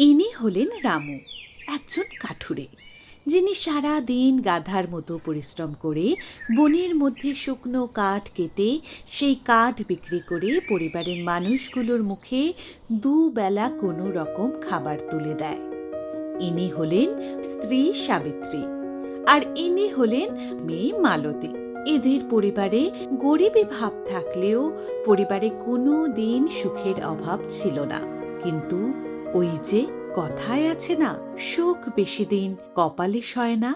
ইনি হলেন রামু, একজন কাঠুরে, যিনি সারা দিন গাধার মতো পরিশ্রম করে বনের মধ্যে শুকনো কাঠ কেটে সেই কাঠ বিক্রি করে পরিবারের মানুষগুলোর মুখে দুবেলা কোনো রকম খাবার তুলে দেয়। ইনি হলেন স্ত্রী সাবিত্রী, আর ইনি হলেন মেয়ে মালতী। এদের পরিবারে গরিবী ভাব থাকলেও পরিবারে কোনো দিন সুখের অভাব ছিল না। কিন্তু ওই যে কথায় আছে না, সুখ বেশি দিন কপালে সয় না।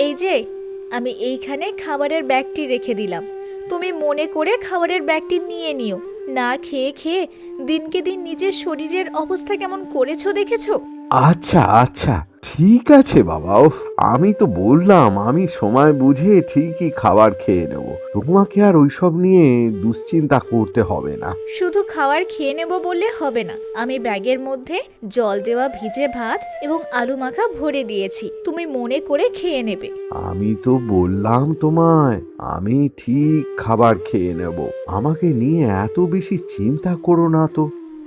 এই যে, আমি এইখানে খাবারের ব্যাগটি রেখে দিলাম। তুমি মনে করে খাবারের ব্যাগটি নিয়ে নিও। না খেয়ে খেয়ে দিনকে দিন নিজের শরীরের অবস্থা কেমন করেছো দেখেছো? আচ্ছা আচ্ছা, ঠিক আছে বাবা। আমি তো বললাম আমি সময় বুঝে ঠিকই খাবার খেয়ে নেব। তোমাকে আর ওইসব নিয়ে দুশ্চিন্তা করতে হবে না। শুধু খাবার খেয়ে নেব বললে হবে না। আমি ব্যাগের মধ্যে জল দেওয়া ভিজে ভাত এবং আলু মাখা ভরে দিয়েছি, তুমি মনে করে খেয়ে নেবে। আমি তো বললাম তোমায় আমি ঠিক খাবার খেয়ে নেব। আমাকে নিয়ে এত বেশি চিন্তা করো না তো।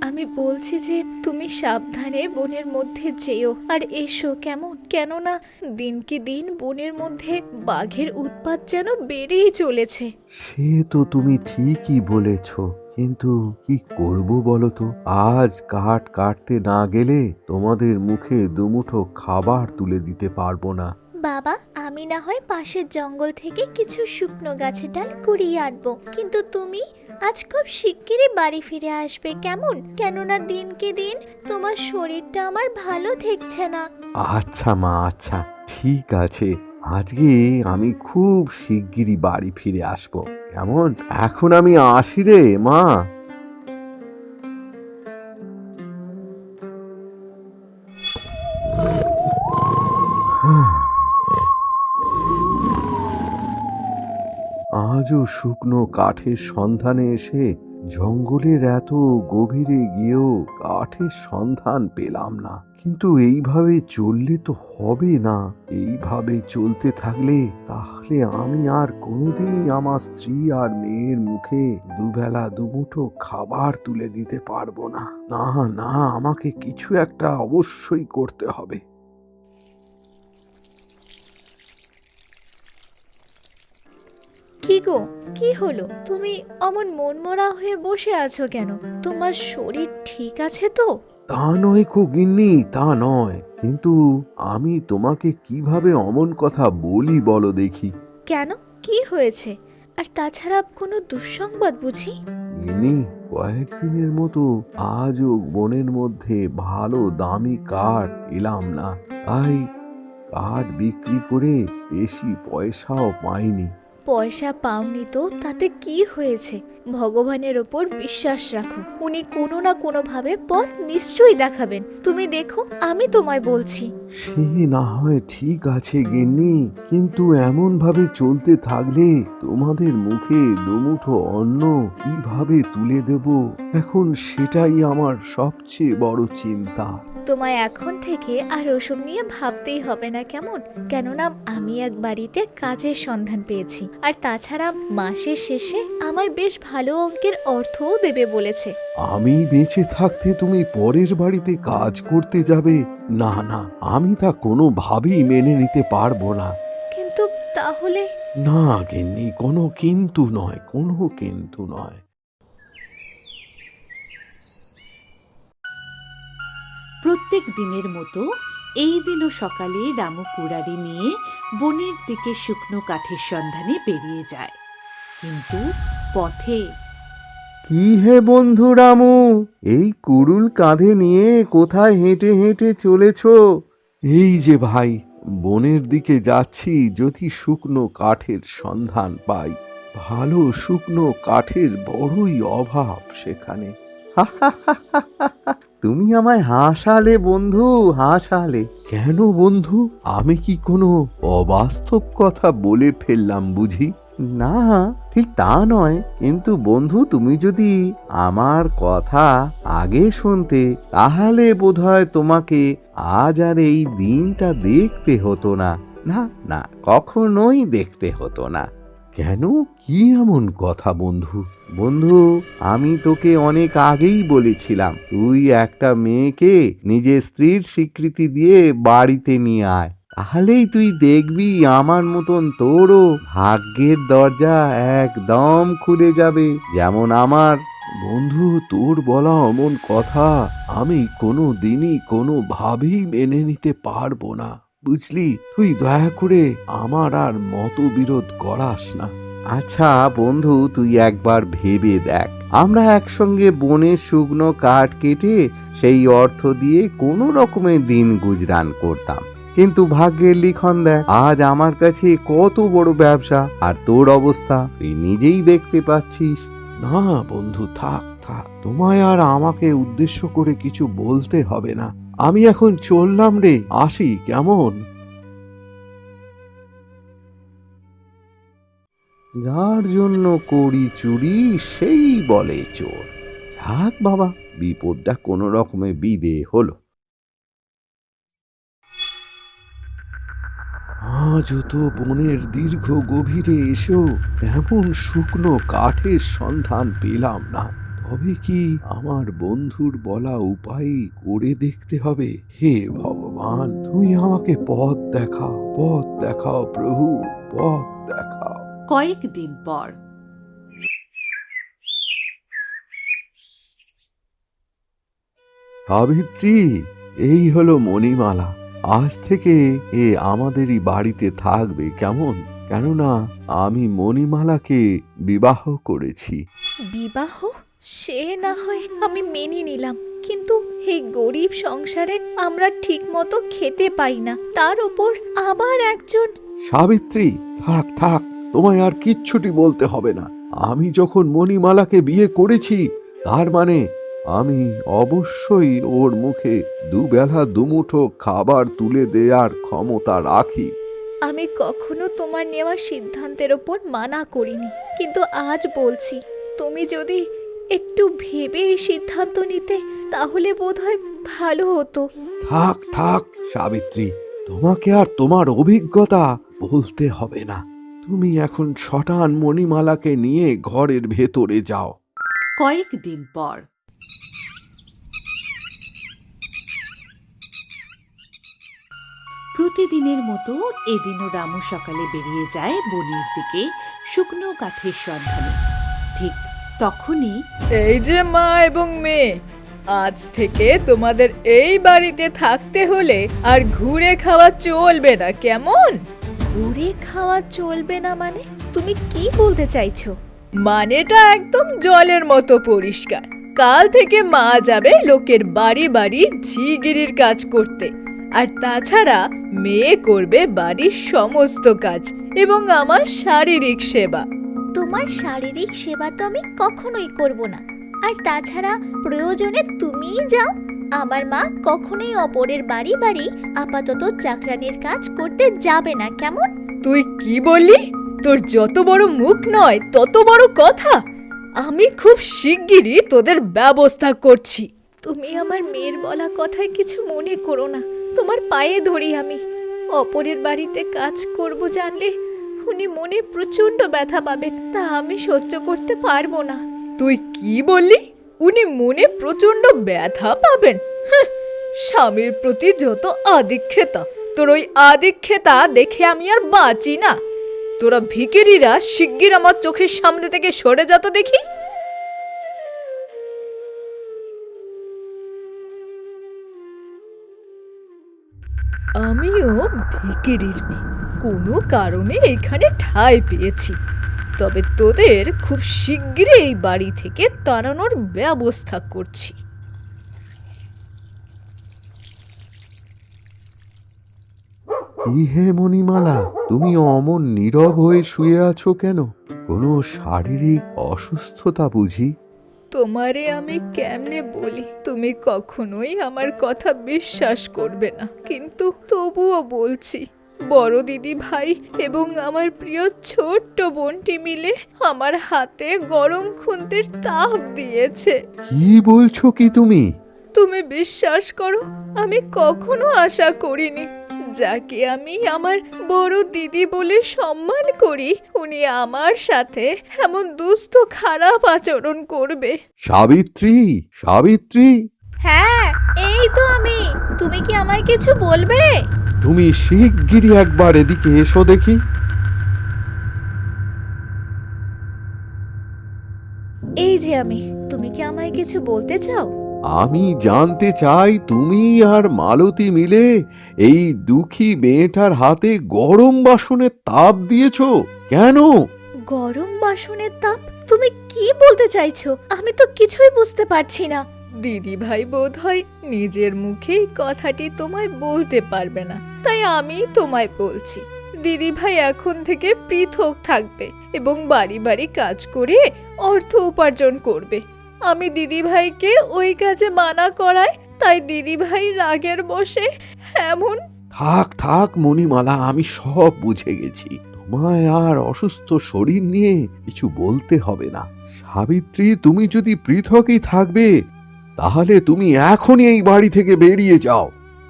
আমি বলছি যে তুমি সাবধানে বনের মধ্যে যেও আর এসো, কেমন? কেননা দিনকে দিন বনের মধ্যে বাঘের উৎপাত যেন বেড়েই চলেছে। সে তো তুমি ঠিকই বলেছ, কিন্তু কি করব বলো তো? আজ কাঠ কাটতে না গেলে তোমাদের মুখে দুমুঠো খাবার তুলে দিতে পারবো না। বাবা, আমি না হয় পাশের জঙ্গল থেকে কিছু শুকনো গাছের ডাল কুড়িয়ে আনবো, কিন্তু তুমি আজ খুব শিগগিরই বাড়ি ফিরে আসবে, কেমন? কেননা দিনকে দিন তোমার শরীরটা আমার ভালো ঠেকছে না। আচ্ছা মা, আচ্ছা ঠিক আছে। আজকে আমি খুব শিগগিরই বাড়ি ফিরে আসবো, কেমন? এখন আমি আসি রে মা। আজও শুকনো কাঠের সন্ধানে এসে জঙ্গলের এত গভীরে গিয়েও কাঠের সন্ধান পেলাম না। কিন্তু এইভাবে চললে তো হবে না। এইভাবে চলতে থাকলে তাহলে আমি আর কোনোদিনই আমার স্ত্রী আর মেয়ের মুখে দুবেলা দুমুঠো খাবার তুলে দিতে পারবো না। না না, আমাকে কিছু একটা অবশ্যই করতে হবে। কি গো, কি হলো? তুমি অমন মনমরা হয়ে বসে আছো কেন? তোমার শরীর ঠিক আছে তো? তা নয় কো গিন্নি, তা নয়, কিন্তু আমি তোমাকে কিভাবে অমন কথা বলি বলো দেখি। কেন, কি হয়েছে? আর তাছাড়া কোনো দুঃসংবাদ বুঝি? গিন্নি, কয়েকদিনের মতো আজও বনের মধ্যে ভালো দামি কাঠ এলাম না। তাই কাঠ বিক্রি করে বেশি পয়সাও পাইনি। পয়সা পাওনি তো তাতে কি হয়েছে? ভগবানের ওপর বিশ্বাস রাখো, উনি কোনো না কোনো ভাবে পথ নিশ্চয়ই দেখাবেন। তুমি দেখো, আমি তোমায় বলছি। সে না হয় ঠিক আছে গিন্নি, কিন্তু এমন ভাবে চলতে থাকলে তোমাদের মুখে দুমুঠো অন্ন কিভাবে তুলে দেব, এখন সেটাই আমার সবচেয়ে বড় চিন্তা। তোমায় এখন থেকে আর ওসব নিয়ে ভাবতেই হবে না, কেমন? কেননা আমি এক বাড়িতে কাজের সন্ধান পেয়েছি, আর তাছাড়া মাসের শেষে আমায় বেশ ভালো অঙ্কের অর্থও দেবে বলেছে। আমি বেঁচে থাকতে তুমি পরের বাড়িতে কাজ করতে যাবে? না না, আমি তা কোনোভাবেই মেনে নিতে পারবো না। কিন্তু তাহলে? না গিন্নি, কোনো কিন্তু নয়, কোনো কিন্তু নয়। প্রত্যেক দিনের মতো এই দিনও সকালে রামু কুড়ারি নিয়ে বনের দিকে শুকনো কাঠের সন্ধানে বেরিয়ে যায়। কিন্তু পথে কি হে বন্ধু রামু, এই কুড়ুল কাঁধে নিয়ে কোথায় হেঁটে হেঁটে চলেছ? এই যে ভাই, বনের দিকে যাচ্ছি, যদি শুকনো কাঠের সন্ধান পাই। ভালো শুকনো কাঠের বড়ই অভাব সেখানে। তুমি আমায় হাসালে বন্ধু, হাসালে। কেন বন্ধু, আমি কি কোনো অবাস্তব কথা বলে ফেললাম বুঝি? না, ঠিক তা নয়, কিন্তু বন্ধু তুমি যদি আমার কথা আগে শুনতে, তাহলে বোধহয় তোমাকে আজ আর এই দিনটা দেখতে হতো না। না না, কখনোই দেখতে হতো না। কেন, কি এমন কথা বন্ধু? বন্ধু, আমি তোকে অনেক আগেই বলেছিলাম তুই একটা মেয়েকে নিজের স্ত্রীর স্বীকৃতি দিয়ে বাড়িতে নিয়ে আয়, তাহলেই তুই দেখবি আমার মতন তোরও ভাগ্যের দরজা একদম খুলে যাবে, যেমন আমার। বন্ধু, তোর বলা অমন কথা আমি কোনো দিনই কোনোভাবেই মেনে নিতে পারবো না, বুঝলি? তুই দয়া করে আমার আর মতবিরোধ করাস না। আচ্ছা বন্ধু, তুই একবার ভেবে দেখ, আমরা একসঙ্গে বনের শুকনো কাঠ কেটে সেই অর্থ দিয়ে কোনো রকমের দিন গুজরান করতাম, কিন্তু ভাগ্যের লিখন দেখ আজ আমার কাছে কত বড় ব্যবসা, আর তোর অবস্থা তুই নিজেই দেখতে পাচ্ছিস। না বন্ধু, থাক থাক, তোমায় আর আমাকে উদ্দেশ্য করে কিছু বলতে হবে না। আমি এখন চললাম রে, আসি কেমন? যার জন্য করি চুরি সেই বলে চোর। থাক বাবা, বিপদটা কোনো রকমে বিদে হলো। আজও তো বনের দীর্ঘ গভীরে এসেও তেমন শুকনো কাঠের সন্ধান পেলাম না। তবে কি আমার বন্ধুর বলা উপায় করে দেখতে হবে? হে ভগবান, তুমি আমাকে পথ দেখাও, পথ দেখাও প্রভু, পথ দেখাও। কয়েকদিন পর সাবিত্রী, এই হলো মণিমালা। আজ থেকে এ আমাদেরই বাড়িতে থাকবে, কেমন? কেননা আমি মণিমালাকে বিবাহ করেছি। বিবাহ? সে না হয় আমি মেনে নিলাম, কিন্তু এই গরিব সংসারে আমরা ঠিক মতো খেতে পাই না, তার উপর আবার একজন। সাবিত্রী, থাক থাক, তোমায় আর কিচ্ছুটি বলতে হবে না। আমি যখন মণিমালাকে বিয়ে করেছি, তার মানে আমি অবশ্যই ওর মুখে দুবেলা দুমুঠো খাবার তুলে দেওয়ার ক্ষমতা রাখি। আমি কখনো তোমার নেওয়া সিদ্ধান্তের ওপর মানা করিনি, কিন্তু আজ বলছি, তুমি যদি একটু ভেবে এই সিদ্ধান্ত নিতে তাহলে বোধহয় ভালো হতো। থাক থাক সাবিত্রী, তোমাকে আর তোমার অভিজ্ঞতা বলতে হবে না। তুমি এখন শটান মণিমালাকে নিয়ে ঘরের ভেতরে যাও। কয়েকদিন পর প্রতিদিনের মতো এদিনও রামু সকালে বেরিয়ে যায় বনের দিকে শুকনো কাঠের সন্ধানে। ঠিক তখনই এই যে মা এবং মেয়ে, আজ থেকে তোমাদের এই বাড়িতে থাকতে হলে আর ঘুরে খাওয়া চলবে না, কেমন? ঘুরে খাওয়া চলবে না মানে? তুমি কি বলতে চাইছো? মানেটা একদম জলের মতো পরিষ্কার। কাল থেকে মা যাবে লোকের বাড়ি বাড়ি ঝিগিরির কাজ করতে, আর তাছাড়া মেয়ে করবে বাড়ির সমস্ত কাজ এবং আমার শারীরিক সেবা। তোমার শারীরিক সেবা তো আমি কখনোই করব না, আর তাছাড়া প্রয়োজনে তুমিই যাও। আমার মা কখনোই অপরের বাড়ি বাড়ি আপাতত চাকরানির কাজ করতে যাবে না, কেমন? তুই কি বললি? তোর যত বড় মুখ নয় তত বড় কথা। আমি খুব শিগগিরই তোদের ব্যবস্থা করছি। তুমি আমার মেয়ের বলা কথায় কিছু মনে করো না, তোমার পায়ে ধরি আমি। অপরের বাড়িতে কাজ করব জানলে উনি মনে প্রচন্ড ব্যথা পাবেন, তা আমি সহ্য করতে পারবো না। তুই কি বললি? উনি মনে প্রচন্ড ব্যথা পাবেন? হাহ, স্বামীর প্রতি যত আদিক্ষেতা! তোর ওই আদিক্ষেতা দেখে আমি আর বাঁচি না। তোরা ভিখিরিরা শিগগির আমার চোখের সামনে থেকে সরে যা তো দেখি। আমিও ভিখিরির মেয়ে, কোনো কারণে এখানে ঠাঁই পেয়েছি। তবে তোদের খুব শিগগিরই এই বাড়ি থেকে তাড়ানোর ব্যবস্থা করছি। কি হে মণিমালা, তুমি অমন নীরব হয়ে শুয়ে আছো কেন? কোনো শারীরিক অসুস্থতা বুঝি? তোমারে আমি কেমনে বলি, তুমি কখনোই আমার কথা বিশ্বাস করবে না, কিন্তু তবুও বলছি। বড় দিদি ভাই এবং আমার প্রিয় ছোট্ট বোনটি মিলে আমার হাতে গরম খুন্তির তাপ দিয়েছে। কি বলছো কি তুমি? তুমি বিশ্বাস করো, আমি কখনো আশা করিনি যাকে আমি আমার বড় দিদি বলে সম্মান করি, উনি আমার সাথে এমন দুস্থ খারাপ আচরণ করবে? সাবিত্রী, সাবিত্রী, হ্যাঁ, এই তো আমি। তুমি কি আমায় কিছু বলবে? তুমি শিগগিরই একবার এদিকে এসো দেখি। এই যে আমি। তুমি কি আমায় কিছু বলতে চাও? আমি জানতে চাই তুমি আর মালতী মিলে এই দুঃখী মেয়েটার হাতে গরম বাসনের তাপ দিয়েছো কেন? গরম বাসনের তাপ? তুমি কি বলতে চাইছো? আমি তো কিছুই বুঝতে পারছি না। দিদি ভাই বোধ হয় নিজের মুখে কথাটি তোমায় বলতে পারবে না, তাই আমি তোমায় বলছি। দিদি ভাই এখন থেকে পৃথক থাকবে এবং বাড়ি বাড়ি কাজ করে অর্থ উপার্জন করবে। আমি দিদি ভাইকে ওই কাজে মানা করাই, তাই দিদি ভাই রাগের বশে এমন। থাক থাক মণিমালা, আমি সব বুঝে গেছি। তোমায় আর অসুস্থ শরীর নিয়ে কিছু বলতে হবে না। সাবিত্রী, তুমি যদি পৃথকই থাকবে তাহলে তুমি এখনই এই বাড়ি থেকে বেরিয়ে যাও।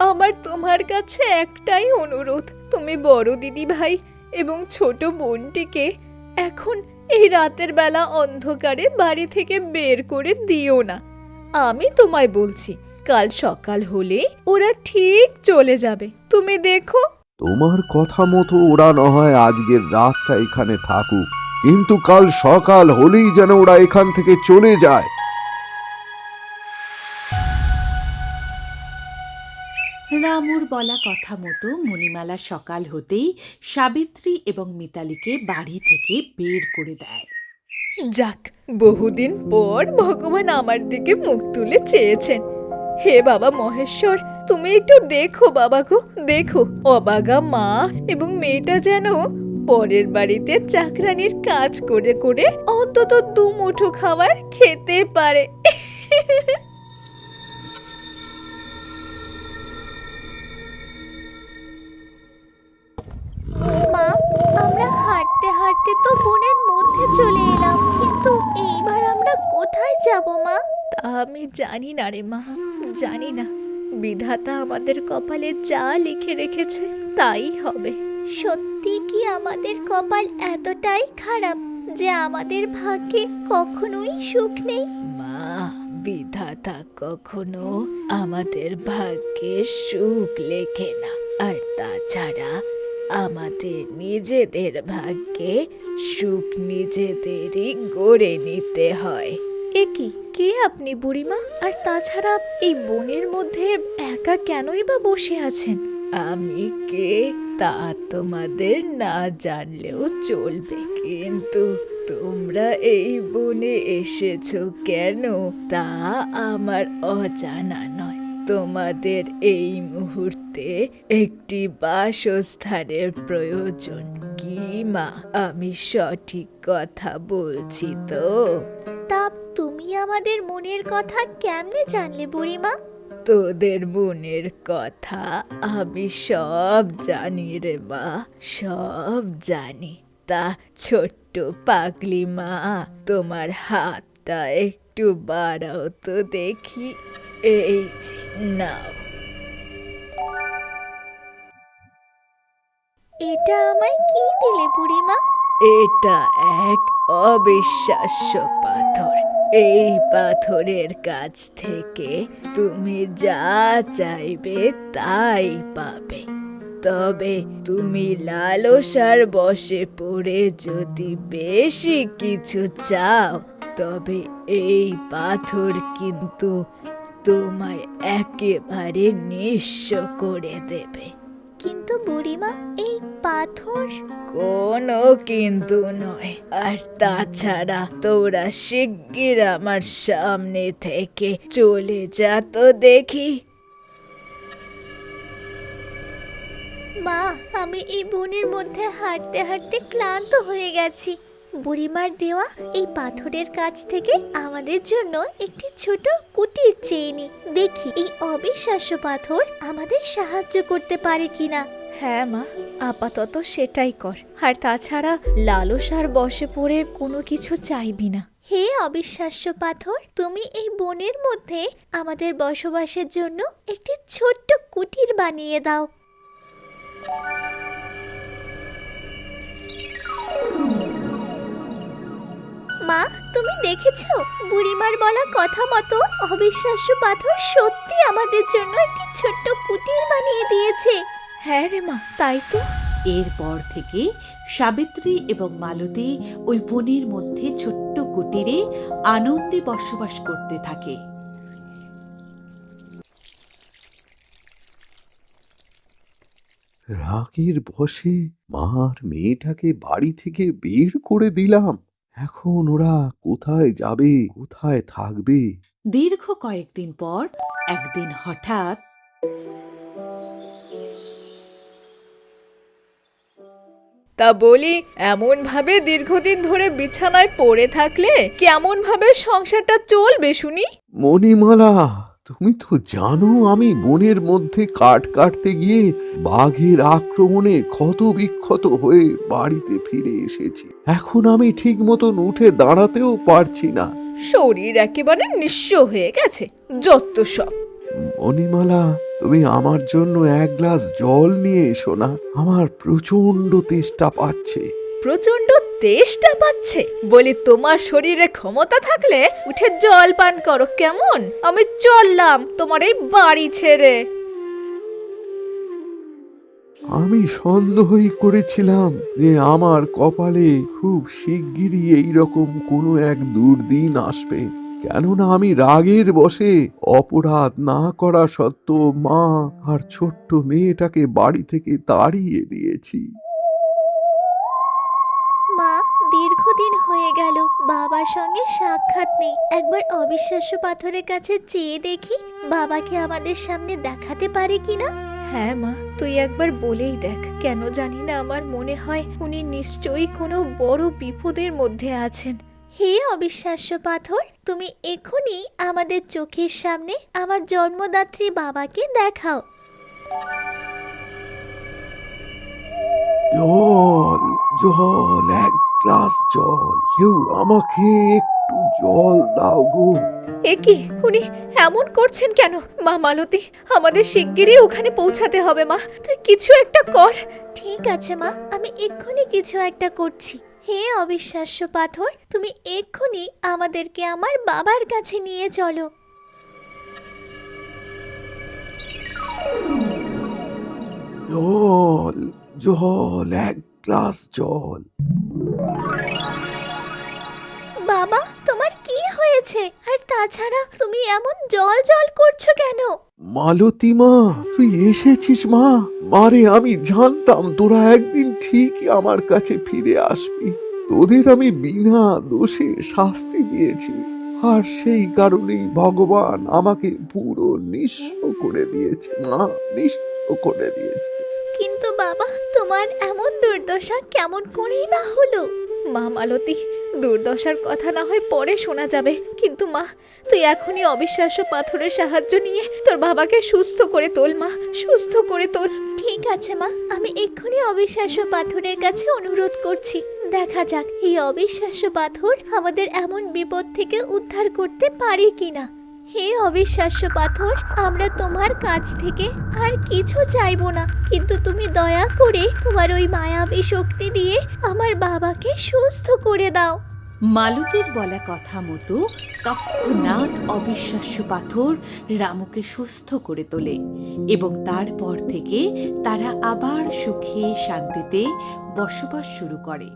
আমার তোমার কাছে একটাই অনুরোধ, তুমি বড় দিদি ভাই এবং ছোট বোনটিকে এখন এই রাতের বেলা অন্ধকারে বাড়ি থেকে বের করে দিও না। আমি তোমায় বলছি, কাল সকাল হলে ওরা ঠিক চলে যাবে, তুমি দেখো। তোমার কথা মতো ওরা না হয় আজকের রাতটা এখানে থাকুক, কিন্তু কাল সকাল হলেই যেন ওরা এখান থেকে চলে যায়। রামুর বলা কথা মতো মণিমালা সকাল হতেই সাবিত্রী এবং মিতালিকে বাড়ি থেকে বের করে দেয়। যাক, বহুদিন পর ভগবান আমার দিকে মুখ তুলে চেয়েছেন। হে বাবা মহেশ্বর, তুমি একটু দেখো বাবা গো, দেখো অবাগা মা এবং মেয়েটা যেন পরের বাড়িতে চাকরানির কাজ করে করে অন্তত দুমুঠো খাবার খেতে পারে। মা, আমরা হাঁটতে হাঁটতে তো বনের মধ্যে চলে এলাম, কিন্তু এইবার আমরা কোথায় যাব মা? তা আমি জানি না রে মা, জানি না। বিধাতা আমাদের কপালে যা লিখে রেখেছে তাই হবে। সত্যি কি আমাদের কপাল এতটাই খারাপ যে আমাদের ভাগ্যে কখনোই সুখ নেই? মা, বিধাতা কখনো আমাদের ভাগ্যে সুখ লেখে না, আর তাছাড়া আমাদের নিজেদের ভাগ্যে সুখ নিজেদেরই গড়ে নিতে হয়। এ কি, কে আপনি বুড়িমা? আর তাছাড়া এই বনের মধ্যে একা কেনই বা বসে আছেন? আমি কে তা তোমাদের না জানলেও চলবে, কিন্তু তোমরা এই বনে এসেছো কেন তা আমার অজানা নয়। তোমাদের এই মুহূর্তে একটি বাসস্থানের প্রয়োজন কি মা? আমি সঠিক কথা বলছি তো? তা তুমি আমাদের মনের কথা কেমনে জানলে বুড়িমা? তোদের বোনের কথা আমি সব জানি রে মা, সব জানি। তা ছোট্ট পাগলি মা, তোমার হাতটা একটু বাড়াও তো দেখি। এই যে নাও। এটা আমায় কি দিলে বুড়িমা? এটা এক অবিশ্বাস্য পাথর। এই পাথরের কাছ থেকে তুমি যা চাইবে তাই পাবে। তবে তুমি লালসার বশে পড়ে যদি বেশি কিছু চাও, তবে এই পাথর কিন্তু তোমায় একেবারে নিঃস্ব করে দেবে। কিন্তু বুড়িমা, এই পাথর? কোনো কিন্তু নয়। আর তাছাড়া তোরা শিগগির আমার সামনে থেকে চলে যা তো দেখি। মা, আমি এই বনের মধ্যে হাঁটতে হাঁটতে ক্লান্ত হয়ে গেছি। বুড়িমার দেওয়া এই পাথরের কাছ থেকে আমাদের জন্য একটি ছোট কুটির চেয়ে নি, দেখি এই অবিশ্বাস্য পাথর আমাদের সাহায্য করতে পারে কিনা। হ্যাঁ মা, আপাতত সেটাই কর। আর তাছাড়া লালসার বশে পড়ে কোনো কিছু চাইবি না। হে অবিশ্বাস্য পাথর, তুমি এই বনের মধ্যে আমাদের বসবাসের জন্য একটি ছোট্ট কুটির বানিয়ে দাও। মা, তুমি দেখেছো বুড়িমার বলা কথা মতো অবিশ্বাস্য পাথর সত্যি আমাদের জন্য একটি ছোট্ট কুটির বানিয়ে দিয়েছে। হ্যাঁ রে মা, তাই তো। এরপর থেকে সাবিত্রী এবং মালতী ওই বনের মধ্যে ছোট্ট কুটিরে আনন্দে বসবাস করতে থাকে। রাগের বশে মার মেয়েটাকে বাড়ি থেকে বের করে দিলাম। এখন ওরা কোথায় যাবে, কোথায় থাকবে? দীর্ঘ কয়েকদিন পর একদিন হঠাৎ তা বলি, এমন ভাবে দীর্ঘদিন ধরে বিছানায় পড়ে থাকলে কেমন ভাবে সংসারটা চলবে শুনি? মণিমালা, তুমি তো জানো আমি বনের মধ্যে কাঠ কাটতে গিয়ে বাঘের আক্রমণে ক্ষত বিক্ষত হয়ে বাড়িতে ফিরে এসেছি। এখন আমি ঠিক মতন উঠে দাঁড়াতেও পারছি না। শরীর একেবারে নিঃস্ব হয়ে গেছে, যত সব। মণিমালা, তুমি আমার জন্য এক গ্লাস জল নিয়ে এসো না, আমার প্রচন্ড তেষ্টা পাচ্ছে। প্রচন্ড তেষ্টা পাচ্ছে বলি, তোমার শরীরে ক্ষমতা থাকলে উঠে জল পান করো কেমন? আমি চললাম তোমার এই বাড়ি ছেড়ে। আমি সন্দেহই করেছিলাম যে আমার কপালে খুব শিগগিরই এইরকম কোনো এক দুর্দিন আসবে, কেননা আমি রাগের বশে অপরাধ না করা সত্ত্বেও মা আর ছোট্ট মেয়েটাকে বাড়ি থেকে তাড়িয়ে দিয়েছি। মা, দীর্ঘদিন হয়ে গেল বাবার সঙ্গে সাক্ষাৎ নেই। একবার অবিশ্বাস্য পাথরের কাছে চেয়ে দেখি বাবাকে আমাদের সামনে দেখাতে পারে কিনা। হ্যাঁ মা, তুই একবার বলেই দেখ। কেন জানি না আমার মনে হয় উনি নিশ্চয়ই কোনো বড় বিপদের মধ্যে আছেন। হে অবিশ্বাস্য পাথর, তুমি এখনই আমাদের চোখের সামনে আমার জন্মদাত্রী বাবাকে দেখাও। জল, জল, এক গ্লাস জল, কেউ আমাকে একটু জল দাও গো। এ কি, উনি এমন করছেন কেন? মা মালতী, আমাদের শিগগিরই ওখানে পৌঁছাতে হবে। মা, তুই কিছু একটা কর। ঠিক আছে মা, আমি এক্ষুনি কিছু একটা করছি। হে অবিশ্বাস্য পাথর, তুমি এক্ষুনি আমাদেরকে আমার বাবার কাছে নিয়ে চলো। জল, জল, এক গ্লাস জল। বাবা, তোমার কি হয়েছে? আর তাছাড়া তুমি এমন জল জল করছো কেন? মালতী মা, তুই এসেছিস মা? মারে, আমি জানতাম তোরা একদিন ঠিকই আমার কাছে ফিরে আসবি। তোদের আমি বিনা দোষে শাস্তি দিয়েছি, আর সেই কারণেই ভগবান আমাকে পুরো নিঃস্ব করে দিয়েছে মা, নিঃস্ব করে দিয়েছে। কিন্তু বাবা, তোমার এমন দুর্দশা কেমন করেই বা হলো? মা মালতী, দুর্দশার কথা না হয় পরে শোনা যাবে, কিন্তু মা, তুই এখনই অবিশ্বাস্য পাথরের সাহায্য নিয়ে তোর বাবাকে সুস্থ করে তোল। মা, সুস্থ করে তোল। ঠিক আছে মা, আমি এক্ষুনি অবিশ্বাস্য পাথরের কাছে অনুরোধ করছি। দেখা যাক এই অবিশ্বাস্য পাথর আমাদের এমন বিপদ থেকে উদ্ধার করতে পারে কিনা। হে অবিশ্বাস্য পাথর, আমরা তোমার কাছ থেকে আর কিছু চাইবো না, কিন্তু তুমি দয়া করে তোমার ওই মায়াবী শক্তি দিয়ে আমার বাবাকে সুস্থ করে দাও। মালতীর বলা কথা মতো তৎক্ষণাৎ অবিশ্বাস্য পাথর রামুকে সুস্থ করে তোলে এবং তারপর থেকে তারা আবার সুখে শান্তিতে বসবাস শুরু করে।